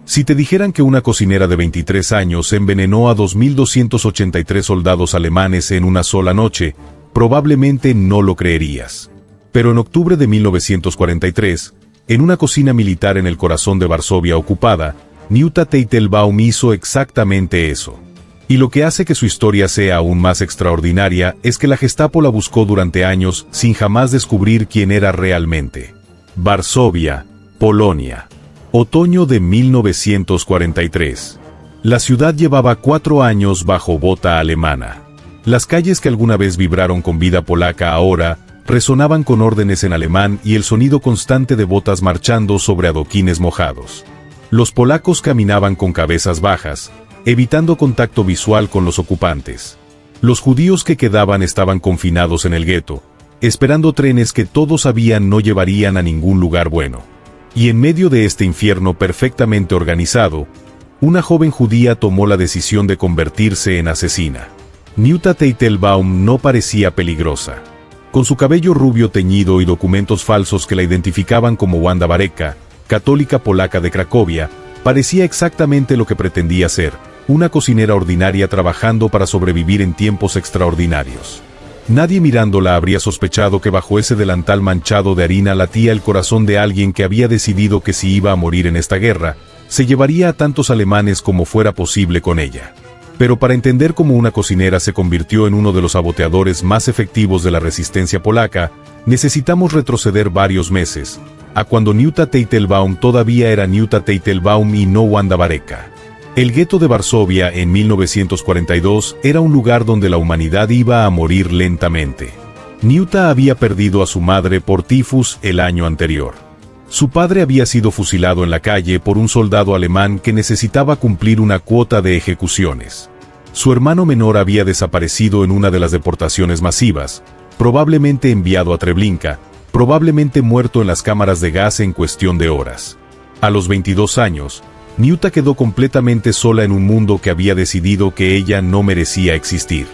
Si te dijeran que una cocinera de 23 años envenenó a 2.283 soldados alemanes en una sola noche, probablemente no lo creerías. Pero en octubre de 1943, en una cocina militar en el corazón de Varsovia ocupada, Nyuta Teitelbaum hizo exactamente eso. Y lo que hace que su historia sea aún más extraordinaria es que la Gestapo la buscó durante años sin jamás descubrir quién era realmente. Varsovia, Polonia. Otoño de 1943. La ciudad llevaba 4 años bajo bota alemana. Las calles que alguna vez vibraron con vida polaca ahora resonaban con órdenes en alemán y el sonido constante de botas marchando sobre adoquines mojados. Los polacos caminaban con cabezas bajas, evitando contacto visual con los ocupantes. Los judíos que quedaban estaban confinados en el gueto, esperando trenes que todos sabían no llevarían a ningún lugar bueno. Y en medio de este infierno perfectamente organizado, una joven judía tomó la decisión de convertirse en asesina. Nyuta Teitelbaum no parecía peligrosa. Con su cabello rubio teñido y documentos falsos que la identificaban como Wanda Barecka, católica polaca de Cracovia, parecía exactamente lo que pretendía ser, una cocinera ordinaria trabajando para sobrevivir en tiempos extraordinarios. Nadie mirándola habría sospechado que bajo ese delantal manchado de harina latía el corazón de alguien que había decidido que si iba a morir en esta guerra, se llevaría a tantos alemanes como fuera posible con ella. Pero para entender cómo una cocinera se convirtió en uno de los saboteadores más efectivos de la resistencia polaca, necesitamos retroceder varios meses, a cuando Nyuta Teitelbaum todavía era Nyuta Teitelbaum y no Wanda Barecka. El gueto de Varsovia en 1942 era un lugar donde la humanidad iba a morir lentamente. Nyuta había perdido a su madre por tifus el año anterior. Su padre había sido fusilado en la calle por un soldado alemán que necesitaba cumplir una cuota de ejecuciones. Su hermano menor había desaparecido en una de las deportaciones masivas, probablemente enviado a Treblinka, probablemente muerto en las cámaras de gas en cuestión de horas. A los 22 años, Nyuta quedó completamente sola en un mundo que había decidido que ella no merecía existir.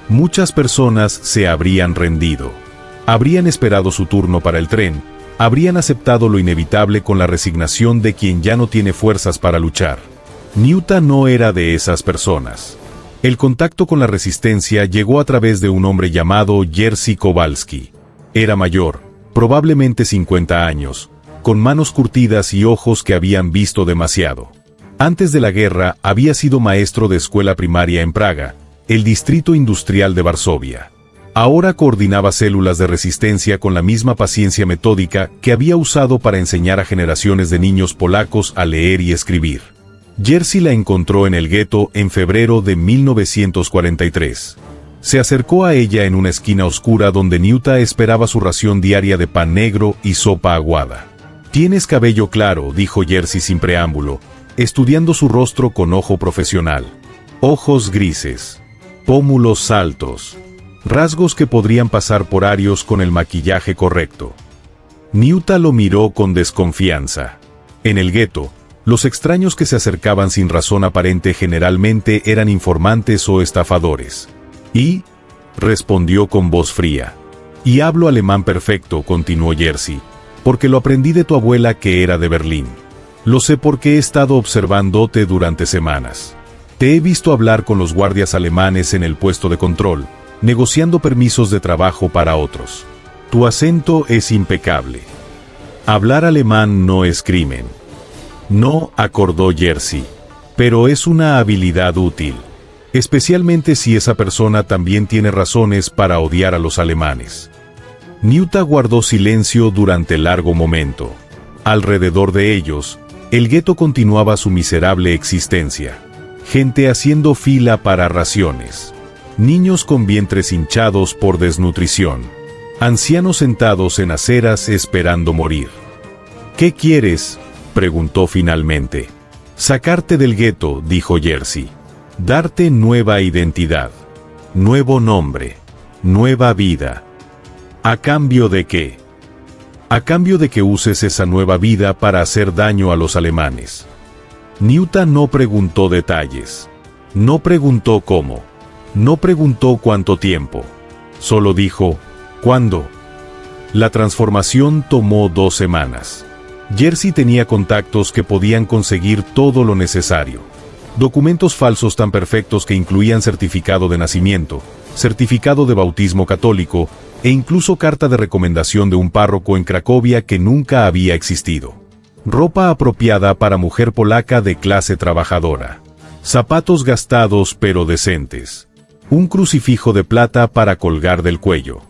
Muchas personas se habrían rendido. Habrían esperado su turno para el tren, habrían aceptado lo inevitable con la resignación de quien ya no tiene fuerzas para luchar. Nyuta no era de esas personas. El contacto con la resistencia llegó a través de un hombre llamado Jerzy Kowalski. Era mayor, probablemente 50 años, con manos curtidas y ojos que habían visto demasiado. Antes de la guerra había sido maestro de escuela primaria en Praga, el distrito industrial de Varsovia. Ahora coordinaba células de resistencia con la misma paciencia metódica que había usado para enseñar a generaciones de niños polacos a leer y escribir. Jerzy la encontró en el gueto en febrero de 1943. Se acercó a ella en una esquina oscura donde Nyuta esperaba su ración diaria de pan negro y sopa aguada. «Tienes cabello claro», dijo Jerzy sin preámbulo, estudiando su rostro con ojo profesional. Ojos grises. Pómulos altos. Rasgos que podrían pasar por arios con el maquillaje correcto. Nyuta lo miró con desconfianza. En el gueto, los extraños que se acercaban sin razón aparente generalmente eran informantes o estafadores. «¿Y?», respondió con voz fría. «Y hablo alemán perfecto», continuó Jerzy, «porque lo aprendí de tu abuela que era de Berlín. Lo sé porque he estado observándote durante semanas. Te he visto hablar con los guardias alemanes en el puesto de control, negociando permisos de trabajo para otros. Tu acento es impecable. Hablar alemán no es crimen». «No», acordó Jerzy, «pero es una habilidad útil. Especialmente si esa persona también tiene razones para odiar a los alemanes». Nyuta guardó silencio durante largo momento. Alrededor de ellos, el gueto continuaba su miserable existencia. Gente haciendo fila para raciones. Niños con vientres hinchados por desnutrición. Ancianos sentados en aceras esperando morir. «¿Qué quieres?», preguntó finalmente. «Sacarte del gueto», dijo Jerzy. «Darte nueva identidad. Nuevo nombre. Nueva vida». «¿A cambio de qué?». «A cambio de que uses esa nueva vida para hacer daño a los alemanes». Nyuta no preguntó detalles. No preguntó cómo. No preguntó cuánto tiempo. Solo dijo, «¿Cuándo?». La transformación tomó 2 semanas. Jerzy tenía contactos que podían conseguir todo lo necesario. Documentos falsos tan perfectos que incluían certificado de nacimiento, certificado de bautismo católico e incluso carta de recomendación de un párroco en Cracovia que nunca había existido. Ropa apropiada para mujer polaca de clase trabajadora. Zapatos gastados pero decentes. Un crucifijo de plata para colgar del cuello.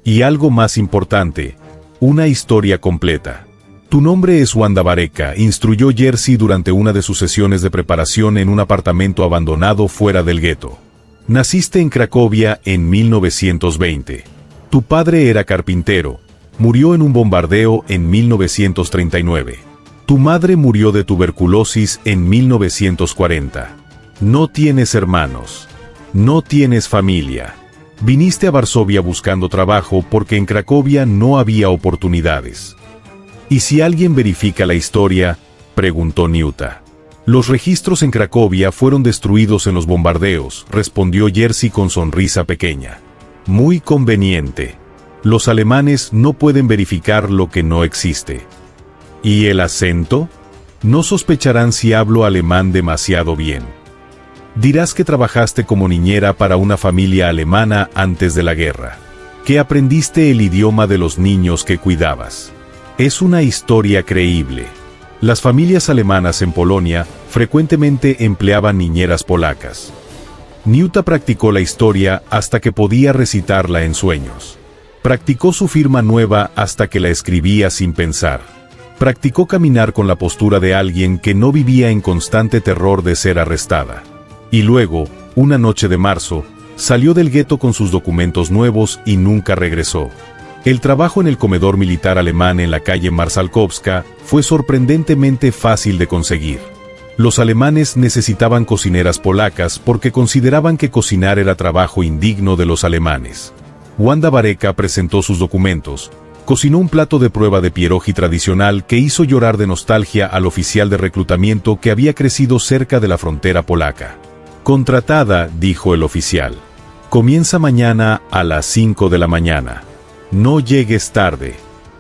Y algo más importante, una historia completa. Tu nombre es Wanda Bareca, instruyó Jerzy durante una de sus sesiones de preparación en un apartamento abandonado fuera del gueto. Naciste en Cracovia en 1920. Tu padre era carpintero. Murió en un bombardeo en 1939. Tu madre murió de tuberculosis en 1940. No tienes hermanos. No tienes familia. Viniste a Varsovia buscando trabajo porque en Cracovia no había oportunidades. ¿Y si alguien verifica la historia?, preguntó Niuta. Los registros en Cracovia fueron destruidos en los bombardeos, respondió Jerzy con sonrisa pequeña. Muy conveniente. Los alemanes no pueden verificar lo que no existe. ¿Y el acento? No sospecharán si hablo alemán demasiado bien. Dirás que trabajaste como niñera para una familia alemana antes de la guerra, que aprendiste el idioma de los niños que cuidabas. Es una historia creíble. Las familias alemanas en Polonia frecuentemente empleaban niñeras polacas. Niuta practicó la historia hasta que podía recitarla en sueños. Practicó su firma nueva hasta que la escribía sin pensar. Practicó caminar con la postura de alguien que no vivía en constante terror de ser arrestada. Y luego, una noche de marzo, salió del gueto con sus documentos nuevos y nunca regresó. El trabajo en el comedor militar alemán en la calle Marszałkowska fue sorprendentemente fácil de conseguir. Los alemanes necesitaban cocineras polacas porque consideraban que cocinar era trabajo indigno de los alemanes. Wanda Bareca presentó sus documentos, cocinó un plato de prueba de pierogi tradicional que hizo llorar de nostalgia al oficial de reclutamiento que había crecido cerca de la frontera polaca. Contratada, dijo el oficial. Comienza mañana a las 5 de la mañana. No llegues tarde.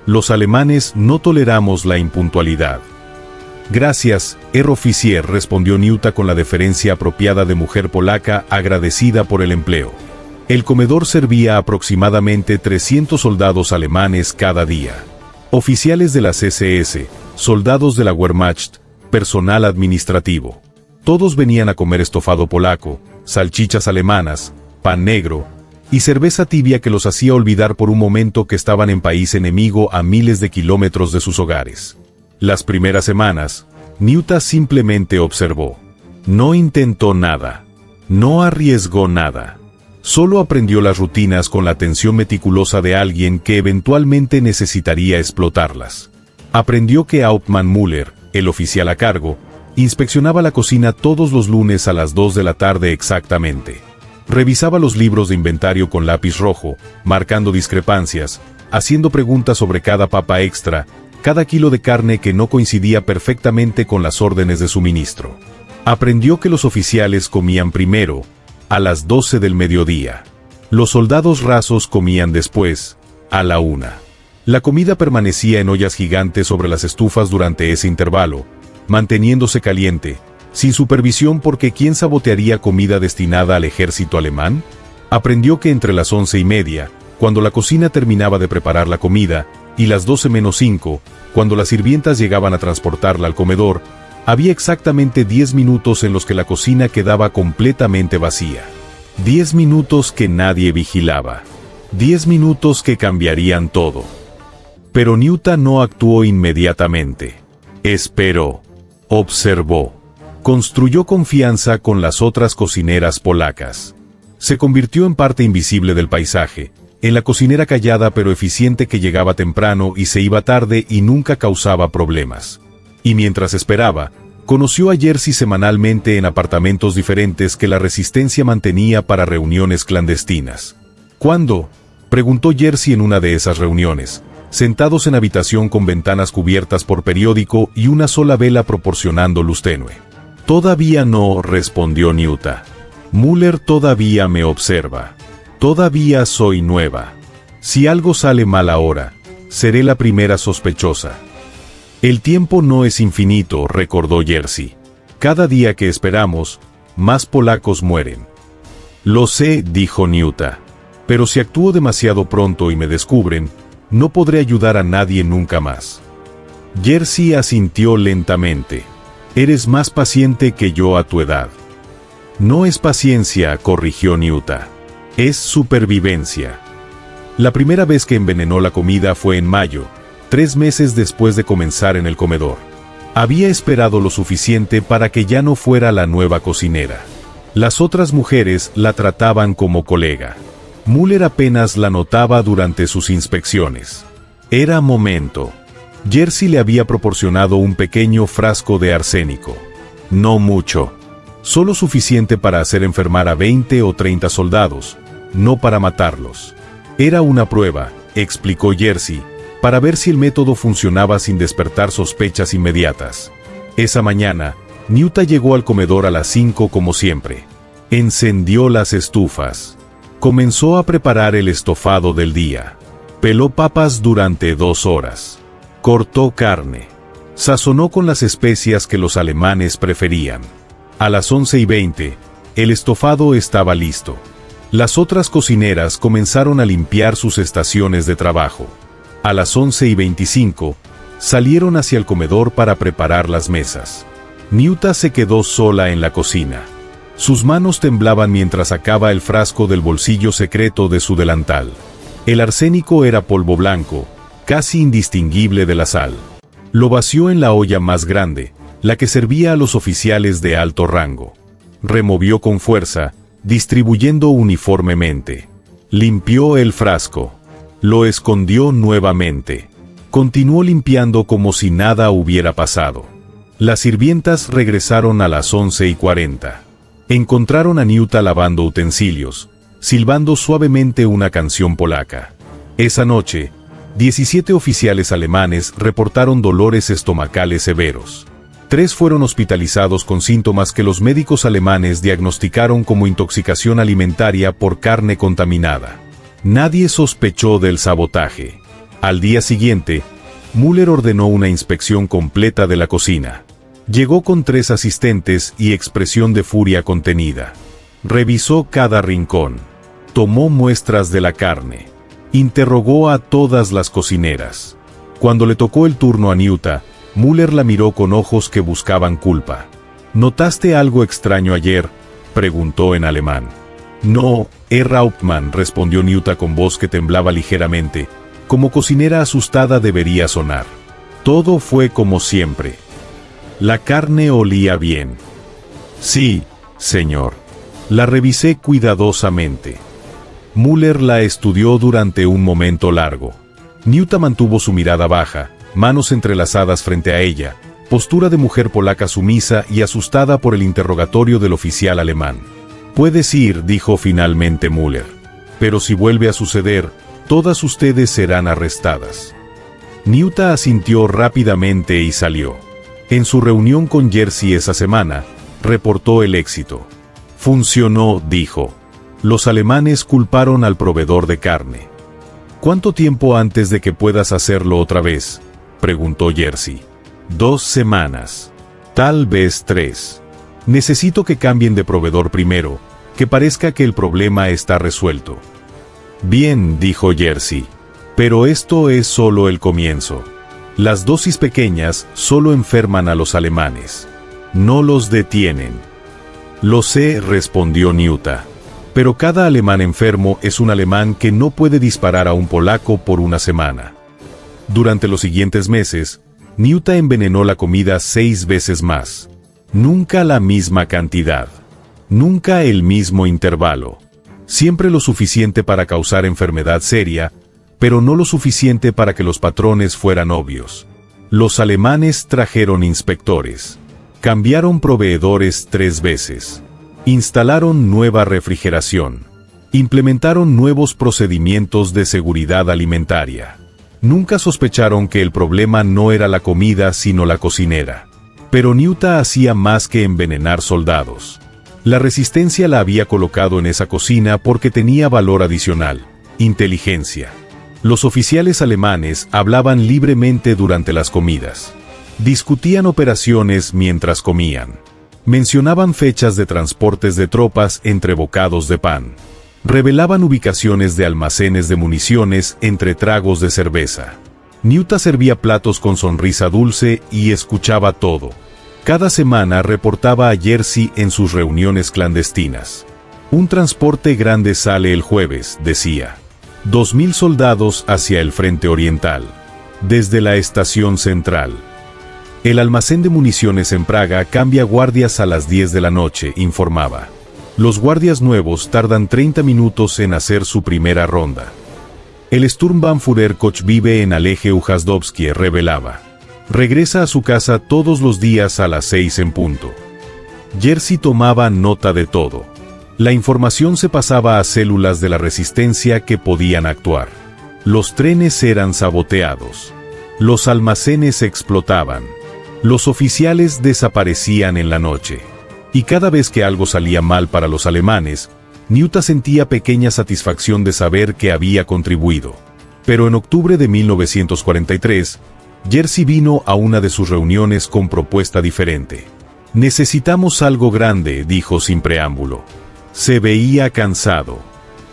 Los alemanes no toleramos la impuntualidad. Gracias, Herr Offizier, respondió Niuta con la deferencia apropiada de mujer polaca agradecida por el empleo. El comedor servía aproximadamente 300 soldados alemanes cada día. Oficiales de las SS, soldados de la Wehrmacht, personal administrativo. Todos venían a comer estofado polaco, salchichas alemanas, pan negro y cerveza tibia que los hacía olvidar por un momento que estaban en país enemigo a miles de kilómetros de sus hogares. Las primeras semanas, Niuta simplemente observó. No intentó nada. No arriesgó nada. Solo aprendió las rutinas con la atención meticulosa de alguien que eventualmente necesitaría explotarlas. Aprendió que Hauptmann Müller, el oficial a cargo, inspeccionaba la cocina todos los lunes a las 2 de la tarde exactamente. Revisaba los libros de inventario con lápiz rojo, marcando discrepancias, haciendo preguntas sobre cada papa extra, cada kilo de carne que no coincidía perfectamente con las órdenes de suministro. Aprendió que los oficiales comían primero, a las 12 del mediodía. Los soldados rasos comían después, a la 1. La comida permanecía en ollas gigantes sobre las estufas durante ese intervalo, manteniéndose caliente, sin supervisión porque ¿quién sabotearía comida destinada al ejército alemán? Aprendió que entre las 11:30, cuando la cocina terminaba de preparar la comida, y las 12 menos 5, cuando las sirvientas llegaban a transportarla al comedor, había exactamente 10 minutos en los que la cocina quedaba completamente vacía. 10 minutos que nadie vigilaba. 10 minutos que cambiarían todo. Pero Niuta no actuó inmediatamente. Esperó. Observó. Construyó confianza con las otras cocineras polacas. Se convirtió en parte invisible del paisaje, en la cocinera callada pero eficiente que llegaba temprano y se iba tarde y nunca causaba problemas. Y mientras esperaba, conoció a Jerzy semanalmente en apartamentos diferentes que la resistencia mantenía para reuniones clandestinas. ¿Cuándo?, preguntó Jerzy en una de esas reuniones, sentados en habitación con ventanas cubiertas por periódico y una sola vela proporcionando luz tenue. Todavía no, respondió Niuta. Müller todavía me observa. Todavía soy nueva. Si algo sale mal ahora, seré la primera sospechosa. El tiempo no es infinito, recordó Jerzy. Cada día que esperamos, más polacos mueren. Lo sé, dijo Niuta. Pero si actúo demasiado pronto y me descubren, no podré ayudar a nadie nunca más. Jerzy asintió lentamente. Eres más paciente que yo a tu edad. No es paciencia, corrigió Niuta. Es supervivencia. La primera vez que envenenó la comida fue en mayo, 3 meses después de comenzar en el comedor. Había esperado lo suficiente para que ya no fuera la nueva cocinera. Las otras mujeres la trataban como colega. Müller apenas la notaba durante sus inspecciones. Era momento. Jerzy le había proporcionado un pequeño frasco de arsénico. No mucho. Solo suficiente para hacer enfermar a 20 o 30 soldados, no para matarlos. Era una prueba, explicó Jerzy, para ver si el método funcionaba sin despertar sospechas inmediatas. Esa mañana, Niuta llegó al comedor a las 5 como siempre. Encendió las estufas. Comenzó a preparar el estofado del día. Peló papas durante 2 horas. Cortó carne. Sazonó con las especias que los alemanes preferían. A las 11:20, el estofado estaba listo. Las otras cocineras comenzaron a limpiar sus estaciones de trabajo. A las 11:25, salieron hacia el comedor para preparar las mesas. Niuta se quedó sola en la cocina. Sus manos temblaban mientras sacaba el frasco del bolsillo secreto de su delantal. El arsénico era polvo blanco, casi indistinguible de la sal. Lo vació en la olla más grande, la que servía a los oficiales de alto rango. Removió con fuerza, distribuyendo uniformemente. Limpió el frasco. Lo escondió nuevamente. Continuó limpiando como si nada hubiera pasado. Las sirvientas regresaron a las 11:40. Encontraron a Niuta lavando utensilios, silbando suavemente una canción polaca. Esa noche, 17 oficiales alemanes reportaron dolores estomacales severos. 3 fueron hospitalizados con síntomas que los médicos alemanes diagnosticaron como intoxicación alimentaria por carne contaminada. Nadie sospechó del sabotaje. Al día siguiente, Müller ordenó una inspección completa de la cocina. Llegó con 3 asistentes y expresión de furia contenida. Revisó cada rincón. Tomó muestras de la carne. Interrogó a todas las cocineras. Cuando le tocó el turno a Niuta, Müller la miró con ojos que buscaban culpa. ¿Notaste algo extraño ayer?, preguntó en alemán. No, Herr Hauptmann, respondió Niuta con voz que temblaba ligeramente, como cocinera asustada debería sonar. Todo fue como siempre. La carne olía bien. Sí, señor. La revisé cuidadosamente. Müller la estudió durante un momento largo. Niuta mantuvo su mirada baja, manos entrelazadas frente a ella, postura de mujer polaca sumisa y asustada por el interrogatorio del oficial alemán. «Puedes ir», dijo finalmente Müller. «Pero si vuelve a suceder, todas ustedes serán arrestadas». Niuta asintió rápidamente y salió. En su reunión con Jerzy esa semana, reportó el éxito. «Funcionó», dijo. «Los alemanes culparon al proveedor de carne». «¿Cuánto tiempo antes de que puedas hacerlo otra vez?», preguntó Jerzy. 2 semanas. Tal vez 3. Necesito que cambien de proveedor primero, que parezca que el problema está resuelto. Bien, dijo Jerzy. Pero esto es solo el comienzo. Las dosis pequeñas solo enferman a los alemanes. No los detienen. Lo sé, respondió Niuta. Pero cada alemán enfermo es un alemán que no puede disparar a un polaco por una semana. Durante los siguientes meses, Niuta envenenó la comida 6 veces más. Nunca la misma cantidad. Nunca el mismo intervalo. Siempre lo suficiente para causar enfermedad seria, pero no lo suficiente para que los patrones fueran obvios. Los alemanes trajeron inspectores. Cambiaron proveedores 3 veces. Instalaron nueva refrigeración. Implementaron nuevos procedimientos de seguridad alimentaria. Nunca sospecharon que el problema no era la comida sino la cocinera. Pero Niuta hacía más que envenenar soldados. La resistencia la había colocado en esa cocina porque tenía valor adicional, inteligencia. Los oficiales alemanes hablaban libremente durante las comidas. Discutían operaciones mientras comían. Mencionaban fechas de transportes de tropas entre bocados de pan. Revelaban ubicaciones de almacenes de municiones entre tragos de cerveza. Nyuta servía platos con sonrisa dulce y escuchaba todo. Cada semana reportaba a Jerzy en sus reuniones clandestinas. Un transporte grande sale el jueves, decía. 2000 soldados hacia el frente oriental. Desde la estación central. El almacén de municiones en Praga cambia guardias a las 10 de la noche, informaba. Los guardias nuevos tardan 30 minutos en hacer su primera ronda. El Sturmbannführer Koch vive en Aleje Ujazdowskie, revelaba. Regresa a su casa todos los días a las 6 en punto. Jerzy tomaba nota de todo. La información se pasaba a células de la resistencia que podían actuar. Los trenes eran saboteados. Los almacenes explotaban. Los oficiales desaparecían en la noche. Y cada vez que algo salía mal para los alemanes, Nyuta sentía pequeña satisfacción de saber que había contribuido. Pero en octubre de 1943, Jerzy vino a una de sus reuniones con propuesta diferente. Necesitamos algo grande, dijo sin preámbulo. Se veía cansado.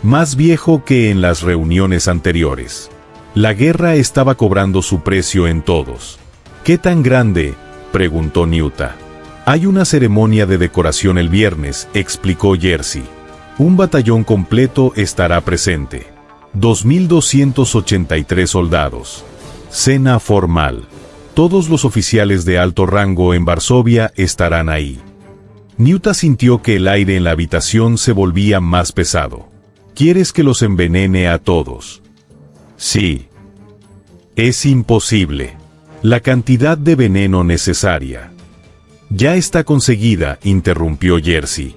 Más viejo que en las reuniones anteriores. La guerra estaba cobrando su precio en todos. ¿Qué tan grande?, preguntó Nyuta. Hay una ceremonia de decoración el viernes, explicó Jerzy. Un batallón completo estará presente. 2283 soldados. Cena formal. Todos los oficiales de alto rango en Varsovia estarán ahí. Nyuta sintió que el aire en la habitación se volvía más pesado. ¿Quieres que los envenene a todos? Sí. Es imposible. La cantidad de veneno necesaria. Ya está conseguida, interrumpió Jerzy.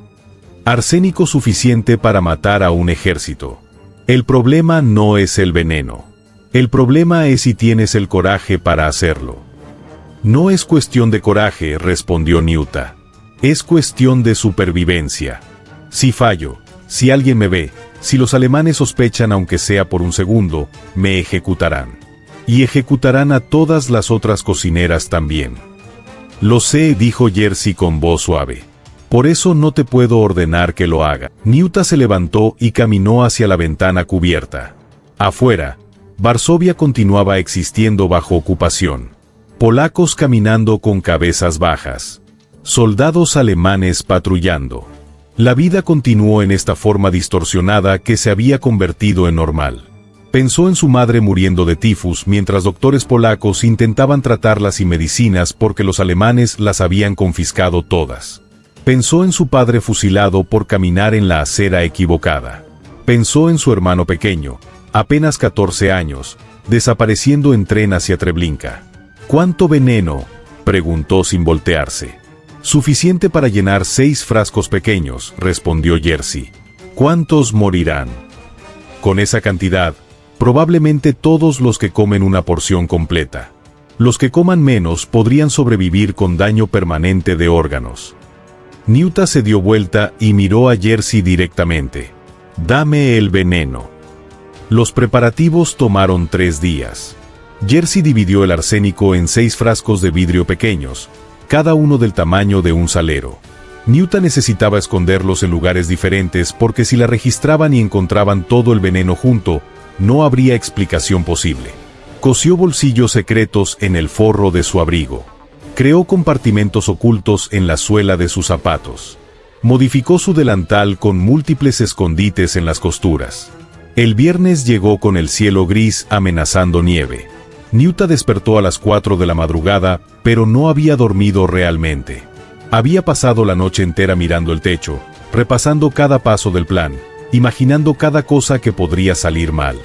Arsénico suficiente para matar a un ejército. El problema no es el veneno. El problema es si tienes el coraje para hacerlo. No es cuestión de coraje, respondió Nyuta. Es cuestión de supervivencia. Si fallo, si alguien me ve, si los alemanes sospechan aunque sea por un segundo, me ejecutarán. Y ejecutarán a todas las otras cocineras también. Lo sé, dijo Jerzy con voz suave. Por eso no te puedo ordenar que lo haga. Nyuta se levantó y caminó hacia la ventana cubierta. Afuera, Varsovia continuaba existiendo bajo ocupación. Polacos caminando con cabezas bajas. Soldados alemanes patrullando. La vida continuó en esta forma distorsionada que se había convertido en normal. Pensó en su madre muriendo de tifus mientras doctores polacos intentaban tratarlas y medicinas porque los alemanes las habían confiscado todas. Pensó en su padre fusilado por caminar en la acera equivocada. Pensó en su hermano pequeño, apenas 14 años, desapareciendo en tren hacia Treblinka. ¿Cuánto veneno?, preguntó sin voltearse. Suficiente para llenar 6 frascos pequeños, respondió Jerzy. ¿Cuántos morirán? Con esa cantidad, probablemente todos los que comen una porción completa. Los que coman menos podrían sobrevivir con daño permanente de órganos. Nyuta se dio vuelta y miró a Jerzy directamente. Dame el veneno. Los preparativos tomaron 3 días. Jerzy dividió el arsénico en 6 frascos de vidrio pequeños, cada uno del tamaño de un salero. Nyuta necesitaba esconderlos en lugares diferentes porque si la registraban y encontraban todo el veneno junto, no habría explicación posible. Cosió bolsillos secretos en el forro de su abrigo. Creó compartimentos ocultos en la suela de sus zapatos. Modificó su delantal con múltiples escondites en las costuras. El viernes llegó con el cielo gris amenazando nieve. Nyuta despertó a las 4 de la madrugada, pero no había dormido realmente. Había pasado la noche entera mirando el techo, repasando cada paso del plan, imaginando cada cosa que podría salir mal.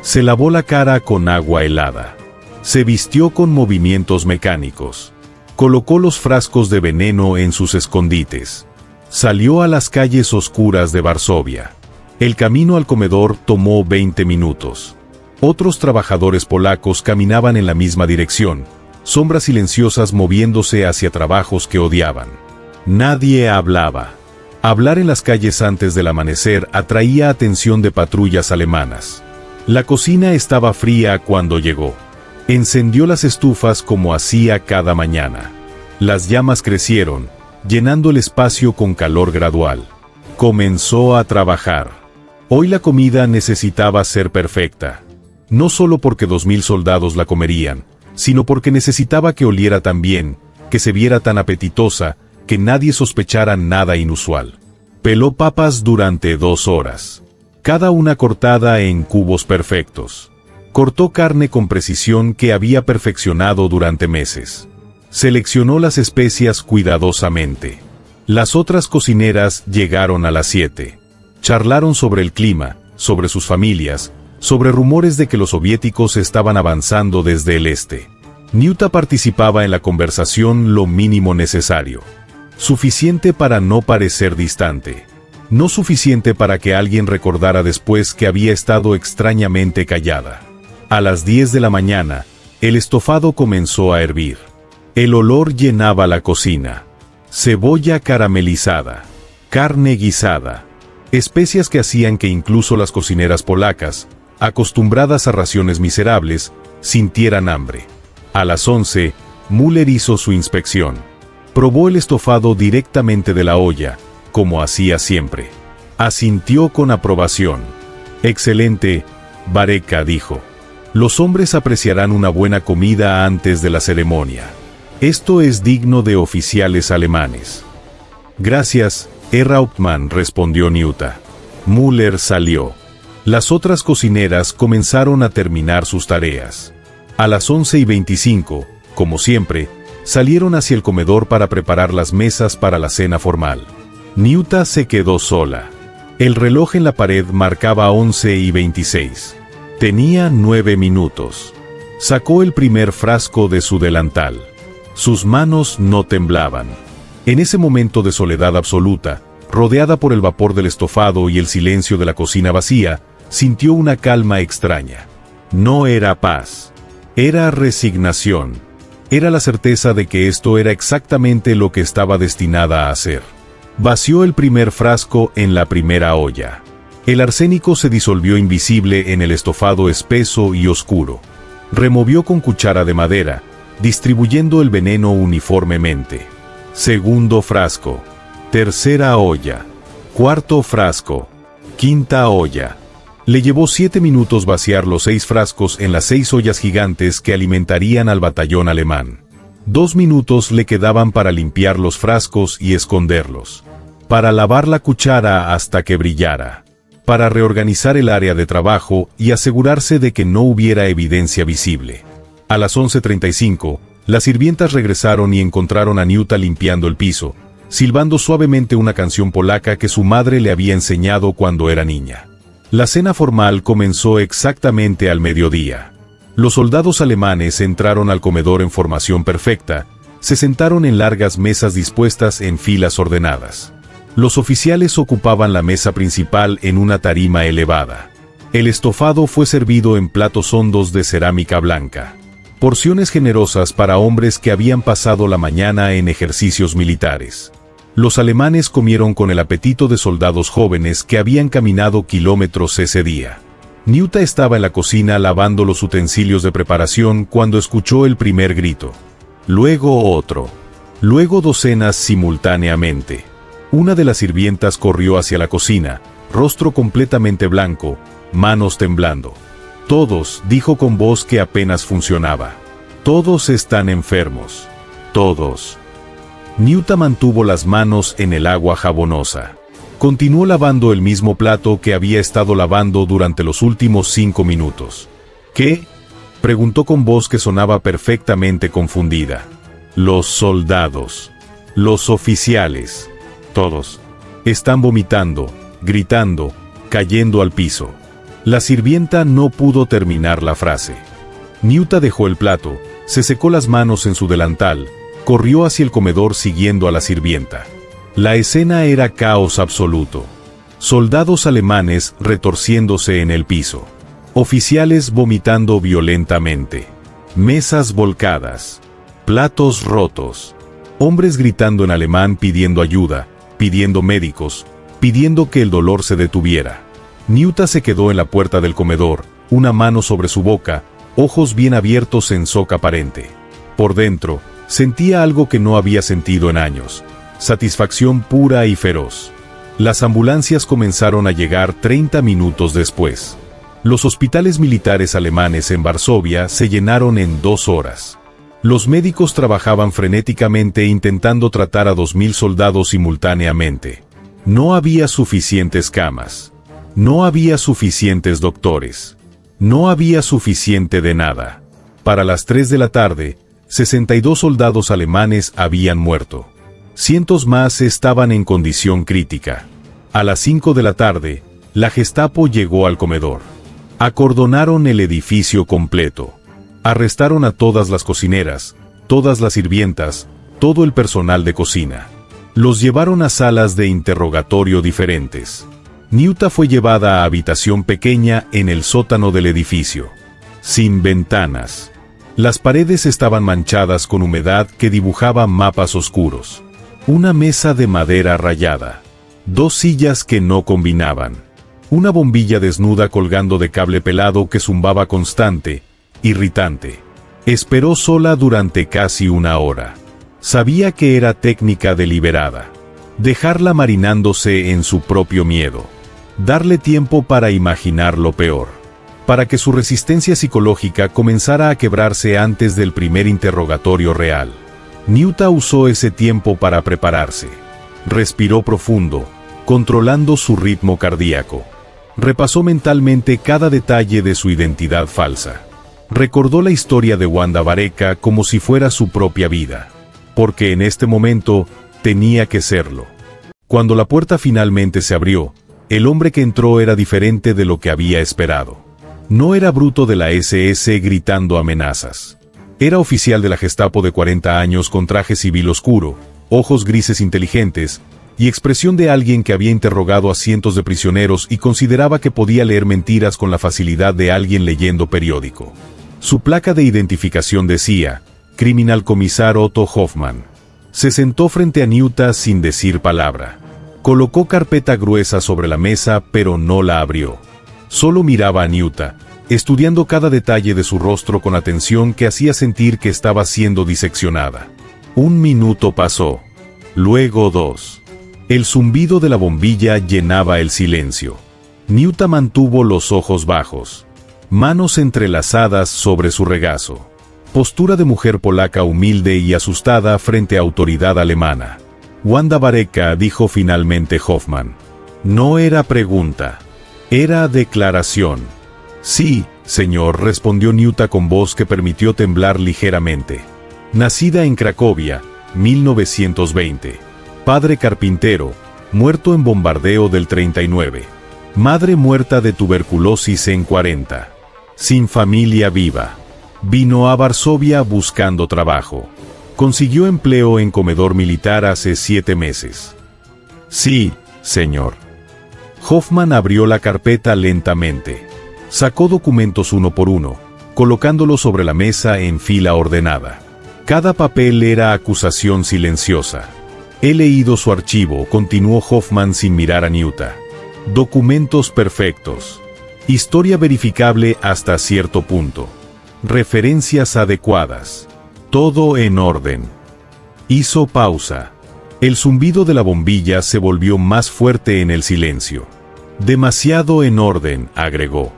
Se lavó la cara con agua helada. Se vistió con movimientos mecánicos. Colocó los frascos de veneno en sus escondites. Salió a las calles oscuras de Varsovia. El camino al comedor tomó 20 minutos. Otros trabajadores polacos caminaban en la misma dirección, sombras silenciosas moviéndose hacia trabajos que odiaban. Nadie hablaba. Hablar en las calles antes del amanecer atraía atención de patrullas alemanas. La cocina estaba fría cuando llegó. Encendió las estufas como hacía cada mañana. Las llamas crecieron, llenando el espacio con calor gradual. Comenzó a trabajar. Hoy la comida necesitaba ser perfecta. No solo porque 2000 soldados la comerían, sino porque necesitaba que oliera tan bien, que se viera tan apetitosa, que nadie sospechara nada inusual. Peló papas durante 2 horas. Cada una cortada en cubos perfectos. Cortó carne con precisión que había perfeccionado durante meses. Seleccionó las especias cuidadosamente. Las otras cocineras llegaron a las 7. Charlaron sobre el clima, sobre sus familias, sobre rumores de que los soviéticos estaban avanzando desde el este. Nyuta participaba en la conversación lo mínimo necesario. Suficiente para no parecer distante. No suficiente para que alguien recordara después que había estado extrañamente callada. A las 10 de la mañana, el estofado comenzó a hervir. El olor llenaba la cocina. Cebolla caramelizada, carne guisada, especias que hacían que incluso las cocineras polacas, acostumbradas a raciones miserables, sintieran hambre. A las 11, Müller hizo su inspección. Probó el estofado directamente de la olla, como hacía siempre. Asintió con aprobación. «Excelente, Vareka», dijo. «Los hombres apreciarán una buena comida antes de la ceremonia. Esto es digno de oficiales alemanes». «Gracias, Herr Hauptmann», respondió Nyuta. Müller salió. Las otras cocineras comenzaron a terminar sus tareas. A las 11:25, como siempre, salieron hacia el comedor para preparar las mesas para la cena formal. Nyuta se quedó sola. El reloj en la pared marcaba 11:26. Tenía 9 minutos. Sacó el primer frasco de su delantal. Sus manos no temblaban. En ese momento de soledad absoluta, rodeada por el vapor del estofado y el silencio de la cocina vacía, sintió una calma extraña. No era paz. Era resignación. Era la certeza de que esto era exactamente lo que estaba destinada a hacer. Vació el primer frasco en la primera olla. El arsénico se disolvió invisible en el estofado espeso y oscuro. Removió con cuchara de madera, distribuyendo el veneno uniformemente. Segundo frasco. Tercera olla. Cuarto frasco. Quinta olla. Le llevó 7 minutos vaciar los 6 frascos en las 6 ollas gigantes que alimentarían al batallón alemán. 2 minutos le quedaban para limpiar los frascos y esconderlos. Para lavar la cuchara hasta que brillara. Para reorganizar el área de trabajo y asegurarse de que no hubiera evidencia visible. A las 11:35, las sirvientas regresaron y encontraron a Nyuta limpiando el piso, silbando suavemente una canción polaca que su madre le había enseñado cuando era niña. La cena formal comenzó exactamente al mediodía. Los soldados alemanes entraron al comedor en formación perfecta, se sentaron en largas mesas dispuestas en filas ordenadas. Los oficiales ocupaban la mesa principal en una tarima elevada. El estofado fue servido en platos hondos de cerámica blanca. Porciones generosas para hombres que habían pasado la mañana en ejercicios militares. Los alemanes comieron con el apetito de soldados jóvenes que habían caminado kilómetros ese día. Nyuta estaba en la cocina lavando los utensilios de preparación cuando escuchó el primer grito. Luego otro. Luego docenas simultáneamente. Una de las sirvientas corrió hacia la cocina, rostro completamente blanco, manos temblando. «Todos», dijo con voz que apenas funcionaba. «Todos están enfermos. Todos». Nyuta mantuvo las manos en el agua jabonosa. Continuó lavando el mismo plato que había estado lavando durante los últimos 5 minutos. «¿Qué?», preguntó con voz que sonaba perfectamente confundida. «Los soldados. Los oficiales. Todos. Están vomitando, gritando, cayendo al piso». La sirvienta no pudo terminar la frase. Nyuta dejó el plato, se secó las manos en su delantal, corrió hacia el comedor siguiendo a la sirvienta. La escena era caos absoluto. Soldados alemanes retorciéndose en el piso. Oficiales vomitando violentamente. Mesas volcadas. Platos rotos. Hombres gritando en alemán pidiendo ayuda, pidiendo médicos, pidiendo que el dolor se detuviera. Nyuta se quedó en la puerta del comedor, una mano sobre su boca, ojos bien abiertos en shock aparente. Por dentro, sentía algo que no había sentido en años: satisfacción pura y feroz. Las ambulancias comenzaron a llegar 30 minutos después. Los hospitales militares alemanes en Varsovia se llenaron en 2 horas. Los médicos trabajaban frenéticamente intentando tratar a 2000 soldados simultáneamente. No había suficientes camas. No había suficientes doctores. No había suficiente de nada. Para las 3 de la tarde, 62 soldados alemanes habían muerto. Cientos más estaban en condición crítica. A las 5 de la tarde, la Gestapo llegó al comedor. Acordonaron el edificio completo. Arrestaron a todas las cocineras, todas las sirvientas, todo el personal de cocina. Los llevaron a salas de interrogatorio diferentes. Nyuta fue llevada a habitación pequeña en el sótano del edificio. Sin ventanas. Las paredes estaban manchadas con humedad que dibujaba mapas oscuros. Una mesa de madera rayada. 2 sillas que no combinaban. Una bombilla desnuda colgando de cable pelado que zumbaba constante, irritante. Esperó sola durante casi 1 hora. Sabía que era técnica deliberada. Dejarla marinándose en su propio miedo. Darle tiempo para imaginar lo peor. Para que su resistencia psicológica comenzara a quebrarse antes del primer interrogatorio real. Nyuta usó ese tiempo para prepararse. Respiró profundo, controlando su ritmo cardíaco. Repasó mentalmente cada detalle de su identidad falsa. Recordó la historia de Wanda Varecka como si fuera su propia vida. Porque en este momento, tenía que serlo. Cuando la puerta finalmente se abrió, el hombre que entró era diferente de lo que había esperado. No era bruto de la SS gritando amenazas. Era oficial de la Gestapo de 40 años con traje civil oscuro, ojos grises inteligentes, y expresión de alguien que había interrogado a cientos de prisioneros y consideraba que podía leer mentiras con la facilidad de alguien leyendo periódico. Su placa de identificación decía, Criminal Commissar Otto Hoffmann. Se sentó frente a Nyuta sin decir palabra. Colocó carpeta gruesa sobre la mesa, pero no la abrió. Solo miraba a Nyuta, estudiando cada detalle de su rostro con atención que hacía sentir que estaba siendo diseccionada. 1 minuto pasó. Luego 2. El zumbido de la bombilla llenaba el silencio. Nyuta mantuvo los ojos bajos. Manos entrelazadas sobre su regazo. Postura de mujer polaca humilde y asustada frente a autoridad alemana. Wanda Varecka, dijo finalmente Hoffmann. No era pregunta. Era declaración. Sí, señor, respondió Nyuta con voz que permitió temblar ligeramente. Nacida en Cracovia, 1920. Padre carpintero, muerto en bombardeo del 39. Madre muerta de tuberculosis en 40. Sin familia viva. Vino a Varsovia buscando trabajo. Consiguió empleo en comedor militar hace 7 meses. Sí, señor. Hoffmann abrió la carpeta lentamente. Sacó documentos uno por uno, colocándolos sobre la mesa en fila ordenada. Cada papel era acusación silenciosa. He leído su archivo, continuó Hoffmann sin mirar a Nyuta. Documentos perfectos. Historia verificable hasta cierto punto. Referencias adecuadas. Todo en orden. Hizo pausa. El zumbido de la bombilla se volvió más fuerte en el silencio. Demasiado en orden, agregó.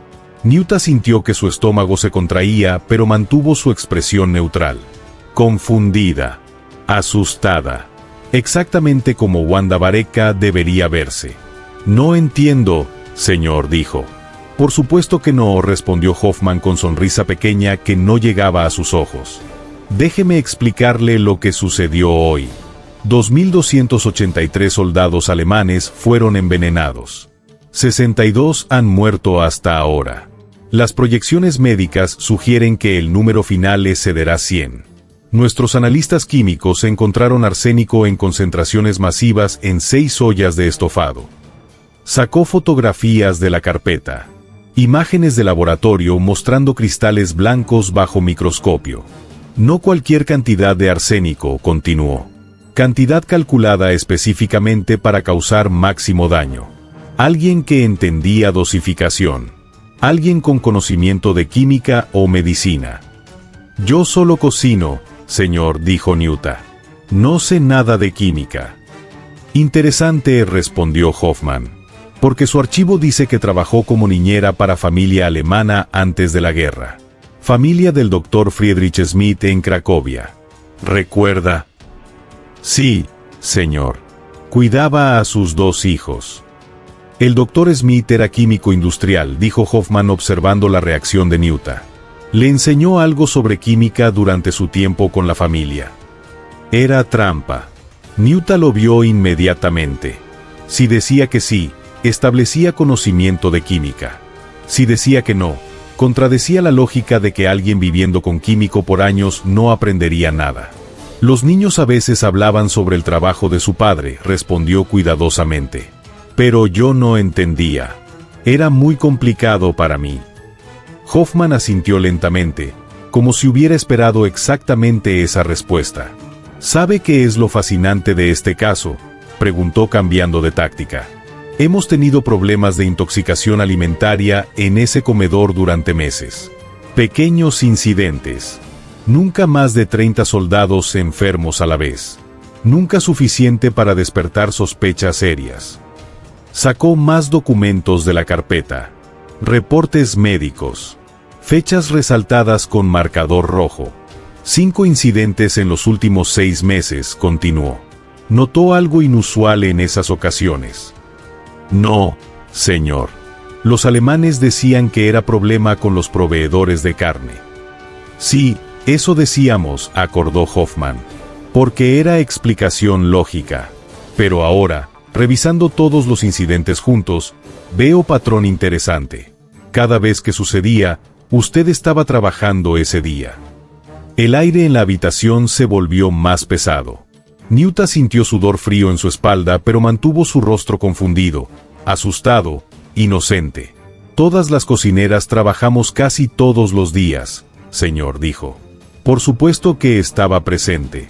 Nyuta sintió que su estómago se contraía, pero mantuvo su expresión neutral. Confundida. Asustada. Exactamente como Wanda Varecka debería verse. No entiendo, señor, dijo. Por supuesto que no, respondió Hoffmann con sonrisa pequeña que no llegaba a sus ojos. Déjeme explicarle lo que sucedió hoy. 2.283 soldados alemanes fueron envenenados. 62 han muerto hasta ahora. Las proyecciones médicas sugieren que el número final excederá 100. Nuestros analistas químicos encontraron arsénico en concentraciones masivas en 6 ollas de estofado. Sacó fotografías de la carpeta. Imágenes de laboratorio mostrando cristales blancos bajo microscopio. No cualquier cantidad de arsénico, continuó. Cantidad calculada específicamente para causar máximo daño. Alguien que entendía dosificación. Alguien con conocimiento de química o medicina. Yo solo cocino, señor, dijo Nyuta. No sé nada de química. Interesante, respondió Hoffman. Porque su archivo dice que trabajó como niñera para familia alemana antes de la guerra. Familia del Dr. Friedrich Schmidt en Cracovia. ¿Recuerda? Sí, señor. Cuidaba a sus 2 hijos. El Dr. Schmidt era químico industrial, dijo Hoffman observando la reacción de Nyuta. Le enseñó algo sobre química durante su tiempo con la familia. Era trampa. Nyuta lo vio inmediatamente. Si decía que sí, establecía conocimiento de química. Si decía que no, contradecía la lógica de que alguien viviendo con químico por años no aprendería nada. Los niños a veces hablaban sobre el trabajo de su padre, respondió cuidadosamente. Pero yo no entendía. Era muy complicado para mí. Hoffman asintió lentamente, como si hubiera esperado exactamente esa respuesta. ¿Sabe qué es lo fascinante de este caso?, preguntó cambiando de táctica. Hemos tenido problemas de intoxicación alimentaria en ese comedor durante meses. Pequeños incidentes. Nunca más de 30 soldados enfermos a la vez. Nunca suficiente para despertar sospechas serias. Sacó más documentos de la carpeta. Reportes médicos. Fechas resaltadas con marcador rojo. 5 incidentes en los últimos 6 meses, continuó. ¿Notó algo inusual en esas ocasiones? No, señor. Los alemanes decían que era problema con los proveedores de carne. Sí, eso decíamos, acordó Hoffman. Porque era explicación lógica. Pero ahora, revisando todos los incidentes juntos, veo patrón interesante. Cada vez que sucedía, usted estaba trabajando ese día. El aire en la habitación se volvió más pesado. Nyuta sintió sudor frío en su espalda, pero mantuvo su rostro confundido, asustado, inocente. Todas las cocineras trabajamos casi todos los días, señor, dijo. Por supuesto que estaba presente.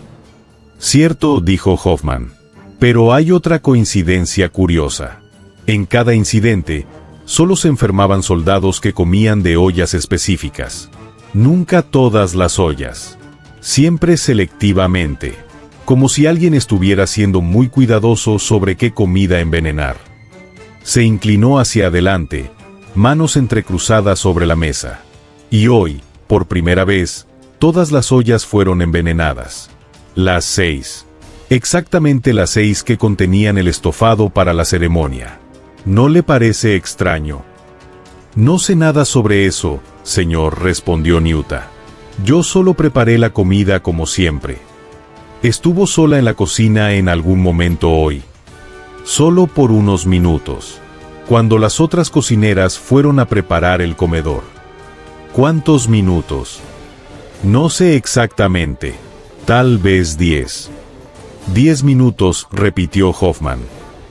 Cierto, dijo Hoffman. Pero hay otra coincidencia curiosa. En cada incidente, solo se enfermaban soldados que comían de ollas específicas. Nunca todas las ollas. Siempre selectivamente. Como si alguien estuviera siendo muy cuidadoso sobre qué comida envenenar. Se inclinó hacia adelante, manos entrecruzadas sobre la mesa. Y hoy, por primera vez, todas las ollas fueron envenenadas. Las 6. Exactamente las 6 que contenían el estofado para la ceremonia. ¿No le parece extraño? No sé nada sobre eso, señor, respondió Nyuta. Yo solo preparé la comida como siempre. ¿Estuvo sola en la cocina en algún momento hoy? Solo por unos minutos. Cuando las otras cocineras fueron a preparar el comedor. ¿Cuántos minutos? No sé exactamente. Tal vez 10. 10 minutos, repitió Hoffman.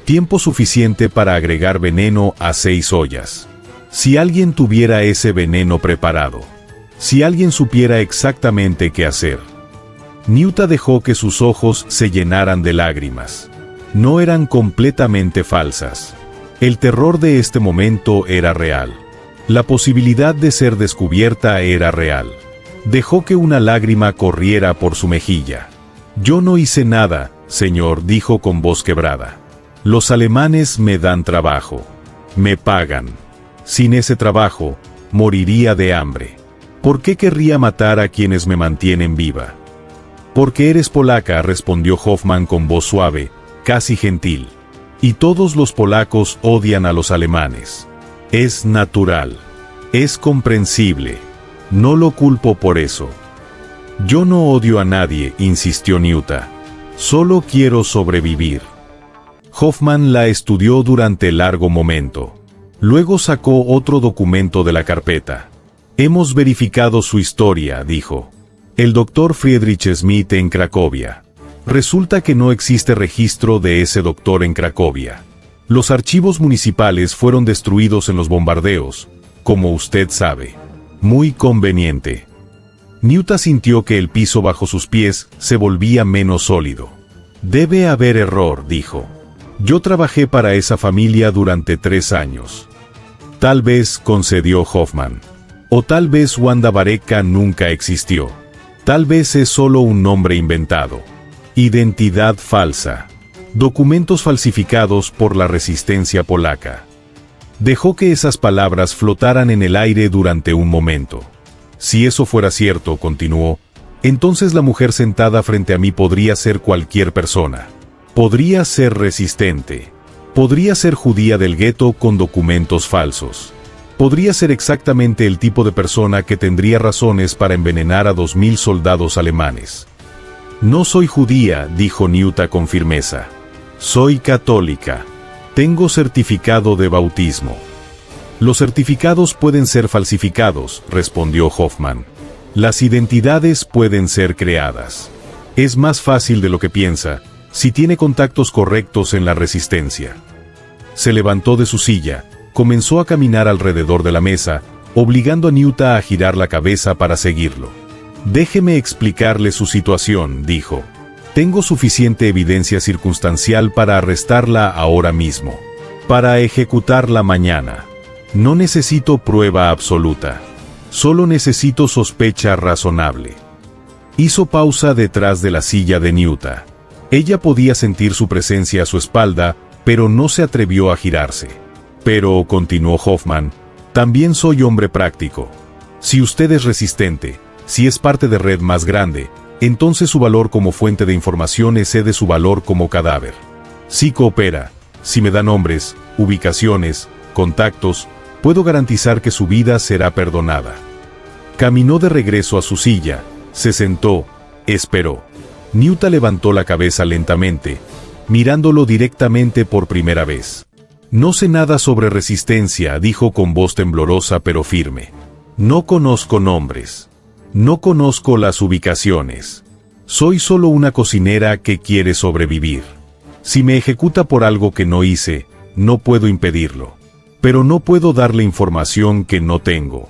Tiempo suficiente para agregar veneno a 6 ollas. Si alguien tuviera ese veneno preparado. Si alguien supiera exactamente qué hacer. Nyuta dejó que sus ojos se llenaran de lágrimas. No eran completamente falsas. El terror de este momento era real. La posibilidad de ser descubierta era real. Dejó que una lágrima corriera por su mejilla. Yo no hice nada, señor, dijo con voz quebrada. Los alemanes me dan trabajo. Me pagan. Sin ese trabajo, moriría de hambre. ¿Por qué querría matar a quienes me mantienen viva? Porque eres polaca, respondió Hoffman con voz suave, casi gentil. Y todos los polacos odian a los alemanes. Es natural. Es comprensible. No lo culpo por eso. Yo no odio a nadie, insistió Nyuta. Solo quiero sobrevivir. Hoffman la estudió durante largo momento. Luego sacó otro documento de la carpeta. Hemos verificado su historia, dijo. El Dr. Friedrich Schmidt en Cracovia. Resulta que no existe registro de ese doctor en Cracovia. Los archivos municipales fueron destruidos en los bombardeos, como usted sabe. Muy conveniente. Nyuta sintió que el piso bajo sus pies se volvía menos sólido. Debe haber error, dijo. Yo trabajé para esa familia durante 3 años. Tal vez, concedió Hoffman. O tal vez Wanda Barekka nunca existió. Tal vez es solo un nombre inventado. Identidad falsa. Documentos falsificados por la resistencia polaca. Dejó que esas palabras flotaran en el aire durante un momento. Si eso fuera cierto, continuó, entonces la mujer sentada frente a mí podría ser cualquier persona. Podría ser resistente. Podría ser judía del gueto con documentos falsos. Podría ser exactamente el tipo de persona que tendría razones para envenenar a 2000 soldados alemanes. No soy judía, dijo Nyuta con firmeza. Soy católica. Tengo certificado de bautismo. Los certificados pueden ser falsificados, respondió Hoffman. Las identidades pueden ser creadas. Es más fácil de lo que piensa, si tiene contactos correctos en la resistencia. Se levantó de su silla, comenzó a caminar alrededor de la mesa, obligando a Nyuta a girar la cabeza para seguirlo. Déjeme explicarle su situación, dijo. Tengo suficiente evidencia circunstancial para arrestarla ahora mismo. Para ejecutarla mañana. No necesito prueba absoluta. Solo necesito sospecha razonable. Hizo pausa detrás de la silla de Nyuta. Ella podía sentir su presencia a su espalda, pero no se atrevió a girarse. Pero, continuó Hoffman, también soy hombre práctico. Si usted es resistente, si es parte de red más grande, entonces su valor como fuente de información excede su valor como cadáver. Si coopera, si me da nombres, ubicaciones, contactos, puedo garantizar que su vida será perdonada. Caminó de regreso a su silla, se sentó, esperó. Nyuta levantó la cabeza lentamente, mirándolo directamente por primera vez. No sé nada sobre resistencia, dijo con voz temblorosa pero firme. No conozco nombres. No conozco las ubicaciones. Soy solo una cocinera que quiere sobrevivir. Si me ejecuta por algo que no hice, no puedo impedirlo. Pero no puedo darle información que no tengo.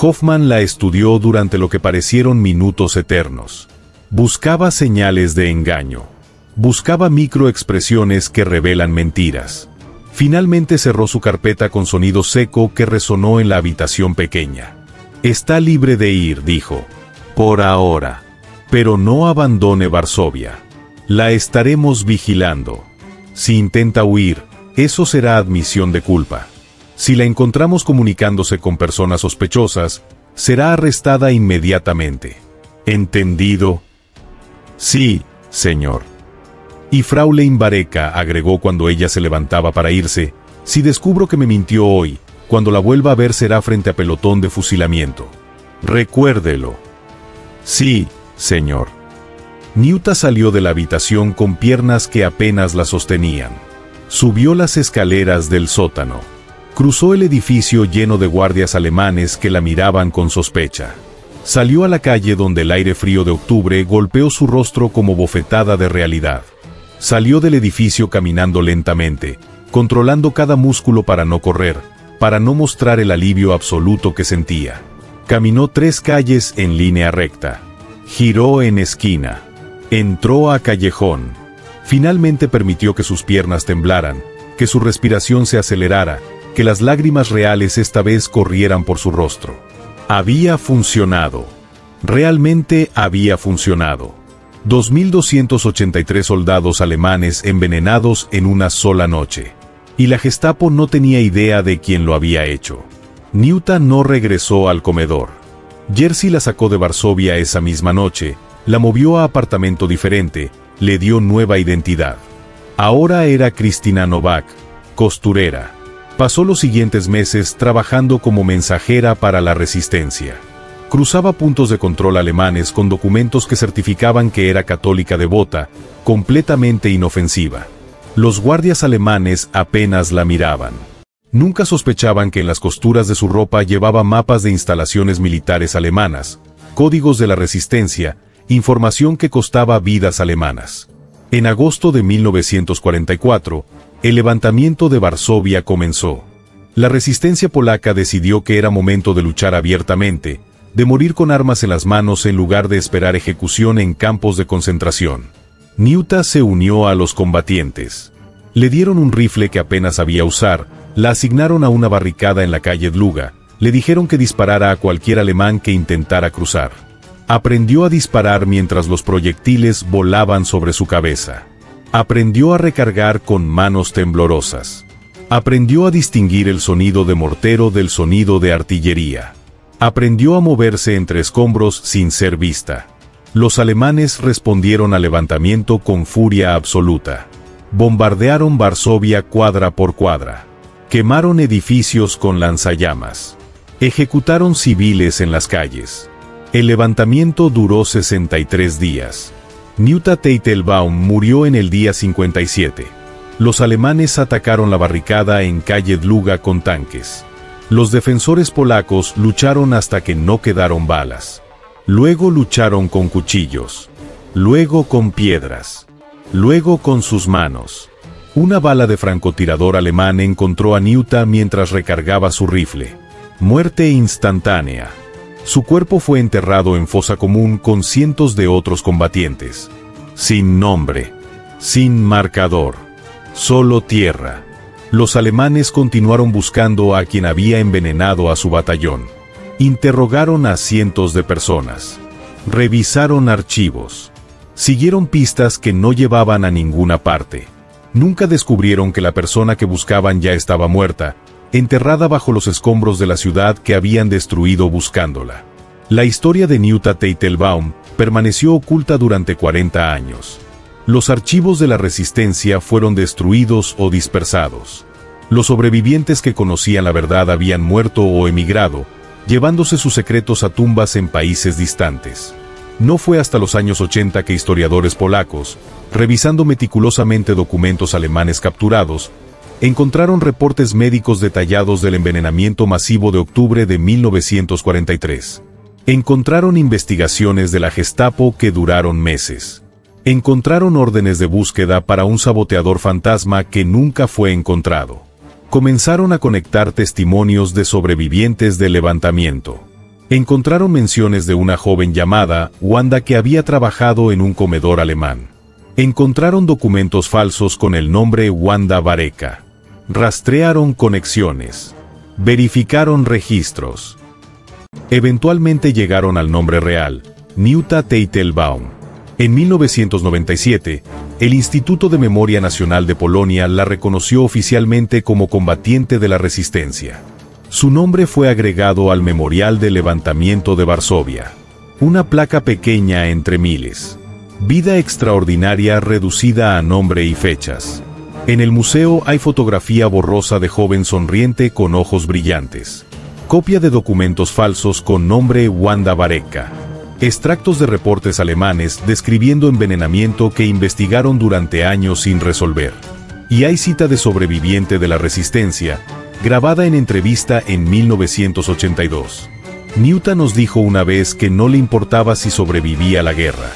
Hoffman la estudió durante lo que parecieron minutos eternos. Buscaba señales de engaño. Buscaba microexpresiones que revelan mentiras. Finalmente cerró su carpeta con sonido seco que resonó en la habitación pequeña. Está libre de ir, dijo. Por ahora. Pero no abandone Varsovia. La estaremos vigilando. Si intenta huir, eso será admisión de culpa. Si la encontramos comunicándose con personas sospechosas, será arrestada inmediatamente. ¿Entendido? Sí, señor. Y Fraulein Barekka agregó cuando ella se levantaba para irse, si descubro que me mintió hoy, cuando la vuelva a ver será frente a pelotón de fusilamiento. Recuérdelo. Sí, señor. Nyuta salió de la habitación con piernas que apenas la sostenían. Subió las escaleras del sótano. Cruzó el edificio lleno de guardias alemanes que la miraban con sospecha. Salió a la calle donde el aire frío de octubre golpeó su rostro como bofetada de realidad. Salió del edificio caminando lentamente, controlando cada músculo para no correr, para no mostrar el alivio absoluto que sentía. Caminó 3 calles en línea recta. Giró en esquina. Entró a callejón. Finalmente permitió que sus piernas temblaran, que su respiración se acelerara, que las lágrimas reales esta vez corrieran por su rostro. Había funcionado. Realmente había funcionado. 2.283 soldados alemanes envenenados en una sola noche. Y la Gestapo no tenía idea de quién lo había hecho. Nyuta no regresó al comedor. Jerzy la sacó de Varsovia esa misma noche, la movió a apartamento diferente, le dio nueva identidad. Ahora era Kristina Novak, costurera. Pasó los siguientes meses trabajando como mensajera para la resistencia. Cruzaba puntos de control alemanes con documentos que certificaban que era católica devota, completamente inofensiva. Los guardias alemanes apenas la miraban. Nunca sospechaban que en las costuras de su ropa llevaba mapas de instalaciones militares alemanas, códigos de la resistencia, información que costaba vidas alemanas. En agosto de 1944, el levantamiento de Varsovia comenzó. La resistencia polaca decidió que era momento de luchar abiertamente, de morir con armas en las manos en lugar de esperar ejecución en campos de concentración. Nyuta se unió a los combatientes. Le dieron un rifle que apenas sabía usar, La asignaron a una barricada en la calle Dluga. Le dijeron que disparara a cualquier alemán que intentara cruzar. Aprendió a disparar mientras los proyectiles volaban sobre su cabeza. Aprendió a recargar con manos temblorosas. Aprendió a distinguir el sonido de mortero del sonido de artillería. Aprendió a moverse entre escombros sin ser vista. Los alemanes respondieron al levantamiento con furia absoluta. Bombardearon Varsovia cuadra por cuadra. Quemaron edificios con lanzallamas. Ejecutaron civiles en las calles. El levantamiento duró 63 días. Neuta Teitelbaum murió en el día 57. Los alemanes atacaron la barricada en calle Dluga con tanques. Los defensores polacos lucharon hasta que no quedaron balas. Luego lucharon con cuchillos. Luego con piedras. Luego con sus manos. Una bala de francotirador alemán encontró a Neuta mientras recargaba su rifle. Muerte instantánea. Su cuerpo fue enterrado en fosa común con cientos de otros combatientes. Sin nombre. Sin marcador. Solo tierra. Los alemanes continuaron buscando a quien había envenenado a su batallón. Interrogaron a cientos de personas. Revisaron archivos. Siguieron pistas que no llevaban a ninguna parte. Nunca descubrieron que la persona que buscaban ya estaba muerta, enterrada bajo los escombros de la ciudad que habían destruido buscándola. La historia de Neuta Teitelbaum permaneció oculta durante 40 años. Los archivos de la resistencia fueron destruidos o dispersados. Los sobrevivientes que conocían la verdad habían muerto o emigrado, llevándose sus secretos a tumbas en países distantes. No fue hasta los años 80 que historiadores polacos, revisando meticulosamente documentos alemanes capturados, encontraron reportes médicos detallados del envenenamiento masivo de octubre de 1943. Encontraron investigaciones de la Gestapo que duraron meses. Encontraron órdenes de búsqueda para un saboteador fantasma que nunca fue encontrado. Comenzaron a conectar testimonios de sobrevivientes del levantamiento. Encontraron menciones de una joven llamada Wanda que había trabajado en un comedor alemán. Encontraron documentos falsos con el nombre Wanda Bareca. Rastrearon conexiones. Verificaron registros. Eventualmente llegaron al nombre real, Neuta Teitelbaum. En 1997, el Instituto de Memoria Nacional de Polonia la reconoció oficialmente como combatiente de la resistencia. Su nombre fue agregado al Memorial del Levantamiento de Varsovia. Una placa pequeña entre miles. Vida extraordinaria reducida a nombre y fechas. En el museo hay fotografía borrosa de joven sonriente con ojos brillantes. Copia de documentos falsos con nombre Wanda Bareca. Extractos de reportes alemanes describiendo envenenamiento que investigaron durante años sin resolver. Y hay cita de sobreviviente de la resistencia, grabada en entrevista en 1982. Neuta nos dijo una vez que no le importaba si sobrevivía a la guerra.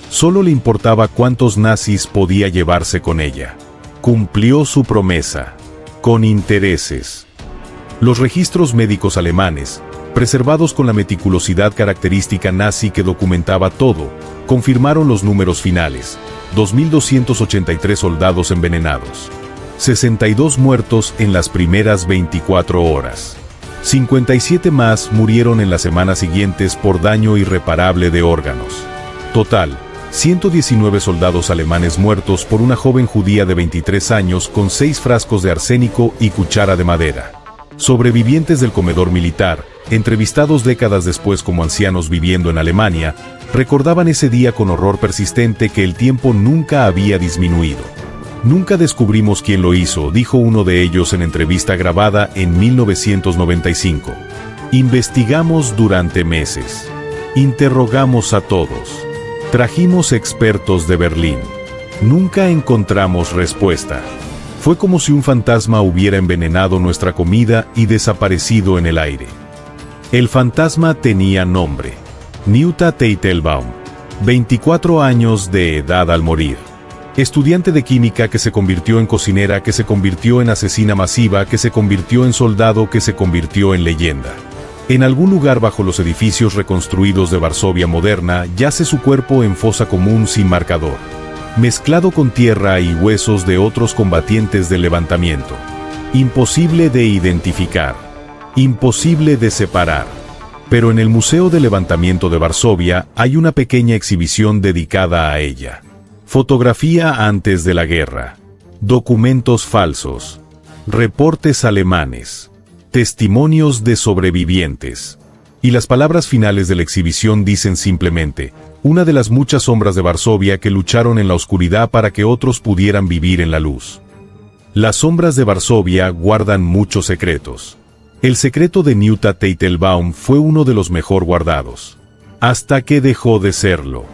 Solo le importaba cuántos nazis podía llevarse con ella. Cumplió su promesa. Con intereses. Los registros médicos alemanes, preservados con la meticulosidad característica nazi que documentaba todo, confirmaron los números finales: 2.283 soldados envenenados. 62 muertos en las primeras 24 horas. 57 más murieron en las semanas siguientes por daño irreparable de órganos. Total, 119 soldados alemanes muertos por una joven judía de 23 años con 6 frascos de arsénico y cuchara de madera. Sobrevivientes del comedor militar, entrevistados décadas después como ancianos viviendo en Alemania, recordaban ese día con horror persistente que el tiempo nunca había disminuido. Nunca descubrimos quién lo hizo, dijo uno de ellos en entrevista grabada en 1995. Investigamos durante meses. Interrogamos a todos. Trajimos expertos de Berlín. Nunca encontramos respuesta. Fue como si un fantasma hubiera envenenado nuestra comida y desaparecido en el aire. El fantasma tenía nombre. Neuta Teitelbaum. 24 años de edad al morir. Estudiante de química que se convirtió en cocinera, que se convirtió en asesina masiva, que se convirtió en soldado, que se convirtió en leyenda. En algún lugar bajo los edificios reconstruidos de Varsovia moderna yace su cuerpo en fosa común sin marcador, mezclado con tierra y huesos de otros combatientes del levantamiento. Imposible de identificar. Imposible de separar. Pero en el Museo de Levantamiento de Varsovia hay una pequeña exhibición dedicada a ella. Fotografía antes de la guerra. Documentos falsos. Reportes alemanes. Testimonios de sobrevivientes. Y las palabras finales de la exhibición dicen simplemente: una de las muchas sombras de Varsovia que lucharon en la oscuridad para que otros pudieran vivir en la luz. Las sombras de Varsovia guardan muchos secretos. El secreto de Neuta Teitelbaum fue uno de los mejor guardados. Hasta que dejó de serlo.